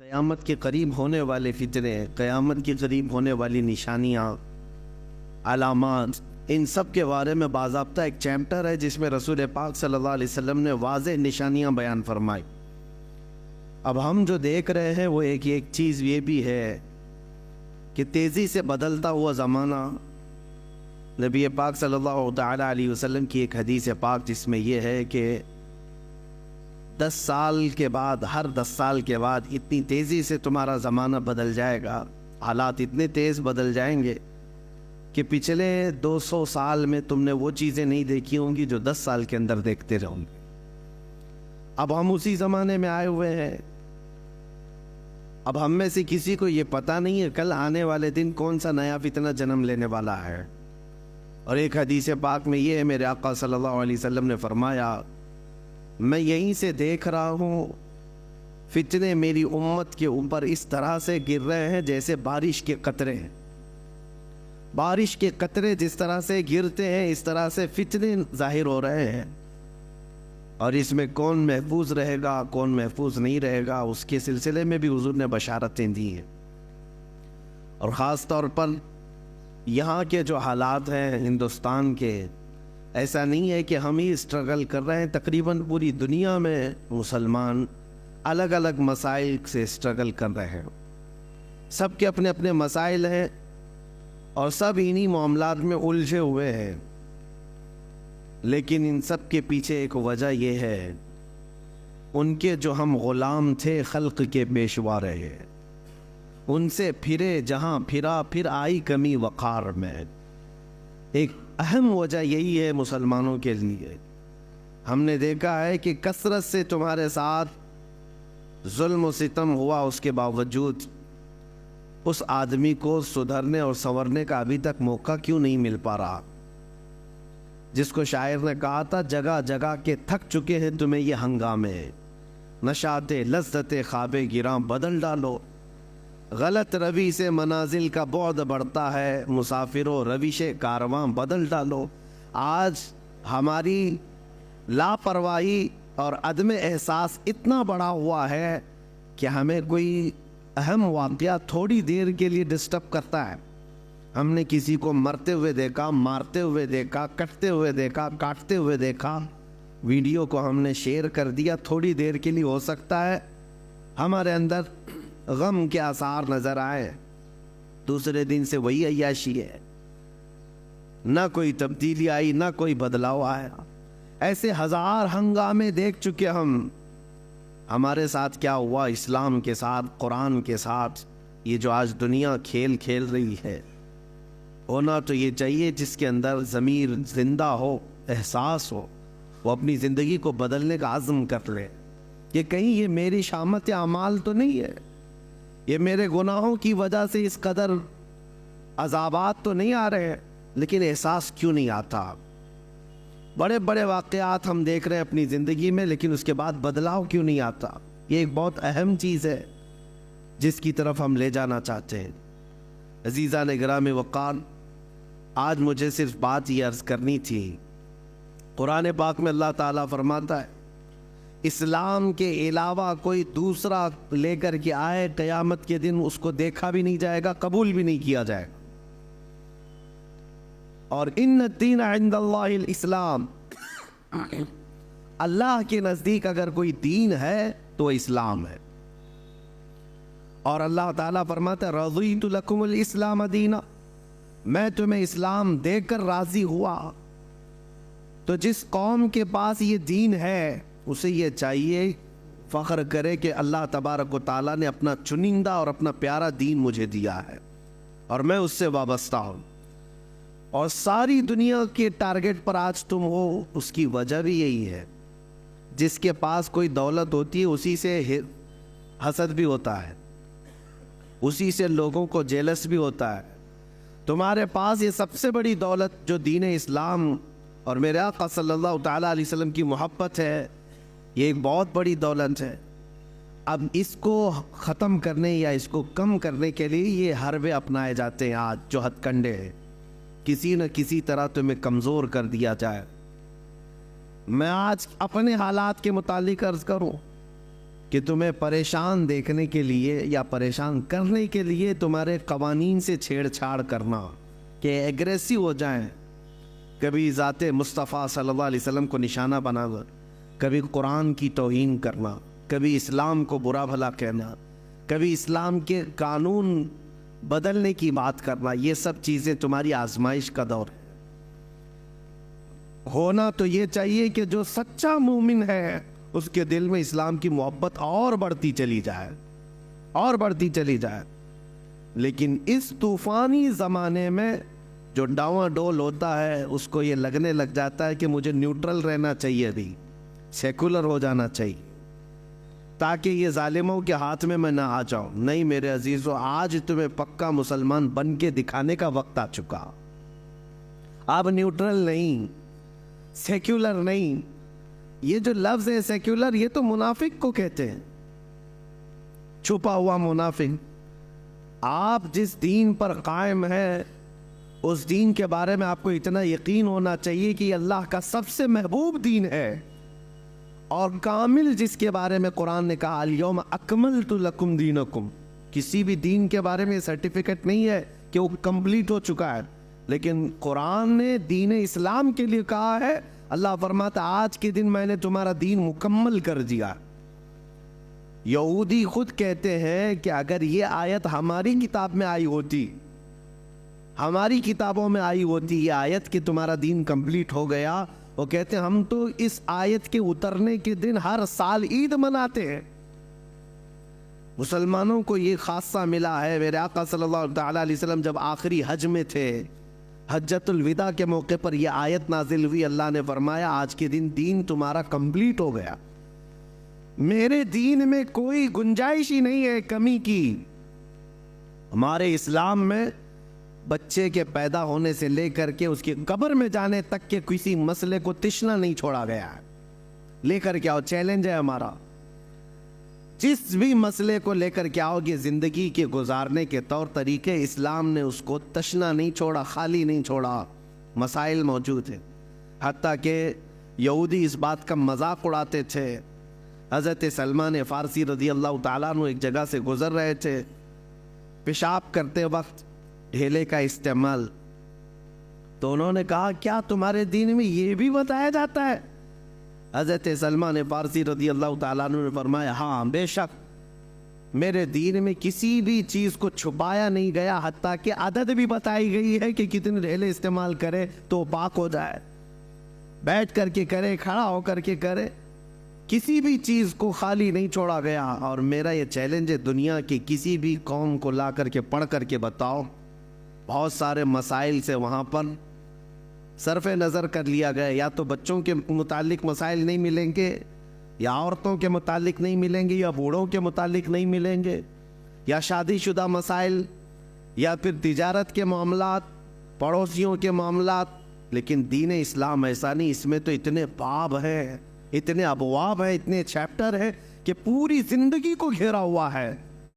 قیامت کے قریب ہونے والے فتنے، قیامت کے قریب ہونے والی نشانیاں، علامات، ان سب کے بارے میں باضابطہ ایک چیپٹر ہے جس میں رسول پاک صلی اللہ علیہ وسلم نے واضح نشانیاں بیان فرمائی۔ اب ہم جو دیکھ رہے ہیں وہ ایک چیز یہ بھی ہے کہ تیزی سے بدلتا ہوا زمانہ، نبی پاک صلی اللہ تعالیٰ علیہ وسلم کی ایک حدیث پاک جس میں یہ ہے کہ 10 سال کے بعد، ہر 10 سال کے بعد اتنی تیزی سے تمہارا زمانہ بدل جائے گا، حالات اتنے تیز بدل جائیں گے کہ پچھلے 200 سال میں تم نے وہ چیزیں نہیں دیکھی ہوں گی جو 10 سال کے اندر دیکھتے رہو گے۔ اب ہم اسی زمانے میں آئے ہوئے ہیں۔ اب ہم میں سے کسی کو یہ پتہ نہیں ہے کل آنے والے دن کون سا نیا فتنہ جنم لینے والا ہے۔ اور ایک حدیث پاک میں یہ ہے، میرے آقا صلی اللہ علیہ وسلم نے فرمایا، میں یہیں سے دیکھ رہا ہوں فتنے میری امت کے اوپر اس طرح سے گر رہے ہیں جیسے بارش کے قطرے ہیں۔ بارش کے قطرے جس طرح سے گرتے ہیں اس طرح سے فتنے ظاہر ہو رہے ہیں، اور اس میں کون محفوظ رہے گا کون محفوظ نہیں رہے گا اس کے سلسلے میں بھی حضور نے بشارتیں دی ہیں۔ اور خاص طور پر یہاں کے جو حالات ہیں ہندوستان کے، ایسا نہیں ہے کہ ہم ہی اسٹرگل کر رہے ہیں، تقریباً پوری دنیا میں مسلمان الگ الگ مسائل سے اسٹرگل کر رہے ہیں۔ سب کے اپنے اپنے مسائل ہیں اور سب انہی معاملات میں الجھے ہوئے ہیں، لیکن ان سب کے پیچھے ایک وجہ یہ ہے، ان کے جو ہم غلام تھے خلق کے پیشوا رہے، ان سے پھرے جہاں پھرا پھر آئی کمی وقار میں۔ ایک اہم وجہ یہی ہے مسلمانوں کے لیے۔ ہم نے دیکھا ہے کہ کثرت سے تمہارے ساتھ ظلم و ستم ہوا، اس کے باوجود اس آدمی کو سدھرنے اور سنورنے کا ابھی تک موقع کیوں نہیں مل پا رہا؟ جس کو شاعر نے کہا تھا، جگہ جگہ کے تھک چکے ہیں تمہیں یہ ہنگامے، نشاط لذت خواب گراں بدل ڈالو، غلط روی سے منازل کا بعد بڑھتا ہے، مسافروں روش کارواں بدل ڈالو۔ آج ہماری لاپرواہی اور عدم احساس اتنا بڑا ہوا ہے کہ ہمیں کوئی اہم واقعہ تھوڑی دیر کے لیے ڈسٹرب کرتا ہے۔ ہم نے کسی کو مرتے ہوئے دیکھا، مارتے ہوئے دیکھا، کٹتے ہوئے دیکھا، کاٹتے ہوئے دیکھا، ویڈیو کو ہم نے شیئر کر دیا، تھوڑی دیر کے لیے ہو سکتا ہے ہمارے اندر غم کے آثار نظر آئے، دوسرے دن سے وہی عیاشی ہے، نہ کوئی تبدیلی آئی نہ کوئی بدلاؤ آیا۔ ایسے ہزار ہنگامے دیکھ چکے ہم۔ ہمارے ساتھ کیا ہوا اسلام کے ساتھ، قرآن کے ساتھ؟ یہ جو آج دنیا کھیل کھیل رہی ہے، ہونا تو یہ چاہیے جس کے اندر ضمیر زندہ ہو، احساس ہو، وہ اپنی زندگی کو بدلنے کا عزم کر لے کہ کہیں یہ میری شامت اعمال تو نہیں ہے، یہ میرے گناہوں کی وجہ سے اس قدر عذابات تو نہیں آ رہے ہیں، لیکن احساس کیوں نہیں آتا؟ بڑے بڑے واقعات ہم دیکھ رہے ہیں اپنی زندگی میں، لیکن اس کے بعد بدلاؤ کیوں نہیں آتا؟ یہ ایک بہت اہم چیز ہے جس کی طرف ہم لے جانا چاہتے ہیں۔ عزیزان گرامی وقار، آج مجھے صرف بات یہ عرض کرنی تھی۔ قرآن پاک میں اللہ تعالیٰ فرماتا ہے، اسلام کے علاوہ کوئی دوسرا لے کر کے آئے قیامت کے دن اس کو دیکھا بھی نہیں جائے گا، قبول بھی نہیں کیا جائے گا۔ اور ان الدین عند اللہ الاسلام، اللہ کے نزدیک اگر کوئی دین ہے تو وہ اسلام ہے۔ اور اللہ تعالیٰ فرماتا ہے، رضیت لکم الاسلام دینا، میں تمہیں اسلام دے کر راضی ہوا۔ تو جس قوم کے پاس یہ دین ہے اسے یہ چاہیے فخر کرے کہ اللہ تبارک و تعالیٰ نے اپنا چنندہ اور اپنا پیارا دین مجھے دیا ہے اور میں اس سے وابستہ ہوں۔ اور ساری دنیا کے ٹارگٹ پر آج تم ہو، اس کی وجہ بھی یہی ہے۔ جس کے پاس کوئی دولت ہوتی ہے اسی سے حسد بھی ہوتا ہے، اسی سے لوگوں کو جیلس بھی ہوتا ہے۔ تمہارے پاس یہ سب سے بڑی دولت جو دین اسلام اور میرے آقا صلی اللہ تعالیٰ علیہ وسلم کی محبت ہے، یہ ایک بہت بڑی دولت ہے۔ اب اس کو ختم کرنے یا اس کو کم کرنے کے لیے یہ حربے اپنائے جاتے ہیں آج، جو ہتھ کنڈے ہیں، کسی نہ کسی طرح تمہیں کمزور کر دیا جائے۔ میں آج اپنے حالات کے متعلق عرض کروں، کہ تمہیں پریشان دیکھنے کے لیے یا پریشان کرنے کے لیے تمہارے قوانین سے چھیڑ چھاڑ کرنا کہ ایگریسو ہو جائیں، کبھی ذات مصطفیٰ صلی اللہ علیہ وسلم کو نشانہ بنانا، کبھی قرآن کی توہین کرنا، کبھی اسلام کو برا بھلا کہنا، کبھی اسلام کے قانون بدلنے کی بات کرنا، یہ سب چیزیں تمہاری آزمائش کا دور ہے۔ ہونا تو یہ چاہیے کہ جو سچا مومن ہے اس کے دل میں اسلام کی محبت اور بڑھتی چلی جائے، اور بڑھتی چلی جائے۔ لیکن اس طوفانی زمانے میں جو ڈاواں ڈول ہوتا ہے اس کو یہ لگنے لگ جاتا ہے کہ مجھے نیوٹرل رہنا چاہیے، بھی سیکولر ہو جانا چاہیے تاکہ یہ ظالموں کے ہاتھ میں نہ آ جاؤں۔ نہیں میرے عزیزو، آج تمہیں پکا مسلمان بن کے دکھانے کا وقت آ چکا۔ اب نیوٹرل نہیں، سیکولر نہیں، یہ جو لفظ ہے سیکولر، یہ تو منافق کو کہتے ہیں، چھپا ہوا منافق۔ آپ جس دین پر قائم ہے اس دین کے بارے میں آپ کو اتنا یقین ہونا چاہیے کہ یہ اللہ کا سب سے محبوب دین ہے، اور کامل جس کے بارے میں قرآن نے کہا الیوم اکملت لکم دینکم۔ کسی بھی دین کے بارے میں سرٹیفکیٹ نہیں ہے کہ وہ کمپلیٹ ہو چکا ہے، لیکن قرآن نے دین اسلام کے لیے کہا ہے، اللہ فرماتا آج کے دن میں نے تمہارا دین مکمل کر دیا۔ یہودی خود کہتے ہیں کہ اگر یہ آیت ہماری کتاب میں آئی ہوتی، ہماری کتابوں میں آئی ہوتی یہ آیت کہ تمہارا دین کمپلیٹ ہو گیا، وہ کہتے ہیں ہم تو اس آیت کے اترنے کے دن ہر سال عید مناتے ہیں۔ مسلمانوں کو یہ خاصہ ملا ہے، میرے آقا صلی اللہ تعالیٰ علیہ وسلم جب آخری حج میں تھے، حجۃ الوداع کے موقع پر یہ آیت نازل ہوئی، اللہ نے فرمایا آج کے دن دین تمہارا کمپلیٹ ہو گیا، میرے دین میں کوئی گنجائش ہی نہیں ہے کمی کی۔ ہمارے اسلام میں بچے کے پیدا ہونے سے لے کر کے اس کی قبر میں جانے تک کے کسی مسئلے کو تشنا نہیں چھوڑا گیا ہے۔ لے کر کے آؤ، چیلنج ہے ہمارا، جس بھی مسئلے کو لے کر کے آؤ گے زندگی کے گزارنے کے طور طریقے، اسلام نے اس کو تشنا نہیں چھوڑا، خالی نہیں چھوڑا، مسائل موجود ہیں۔ حتیٰ کہ یہودی اس بات کا مذاق اڑاتے تھے۔ حضرت سلمان فارسی رضی اللہ تعالیٰ عنہ ایک جگہ سے گزر رہے تھے، پیشاب کرتے وقت ڈھیلے کا استعمال، تو انہوں نے کہا کیا تمہارے دین میں یہ بھی بتایا جاتا ہے؟ حضرت سلمان فارسی رضی اللہ تعالیٰ عنہ نے فرمایا ہاں بے شک، میرے دین میں کسی بھی چیز کو چھپایا نہیں گیا، حتیٰ کہ عدد بھی بتائی گئی ہے کہ کتنے ڈھیلے استعمال کرے تو پاک ہو جائے، بیٹھ کر کے کرے، کھڑا ہو کر کے کرے، کسی بھی چیز کو خالی نہیں چھوڑا گیا۔ اور میرا یہ چیلنج ہے، دنیا کی کسی بھی قوم کو لا کر کے پڑھ کر کے بتاؤ، بہت سارے مسائل سے وہاں پر صرف نظر کر لیا گیا، یا تو بچوں کے متعلق مسائل نہیں ملیں گے، یا عورتوں کے متعلق نہیں ملیں گے، یا بوڑھوں کے متعلق نہیں ملیں گے، یا شادی شدہ مسائل، یا پھر تجارت کے معاملات، پڑوسیوں کے معاملات۔ لیکن دین اسلام ایسا نہیں، اس میں تو اتنے باب ہیں، اتنے ابواب ہیں، اتنے چیپٹر ہیں کہ پوری زندگی کو گھیرا ہوا ہے۔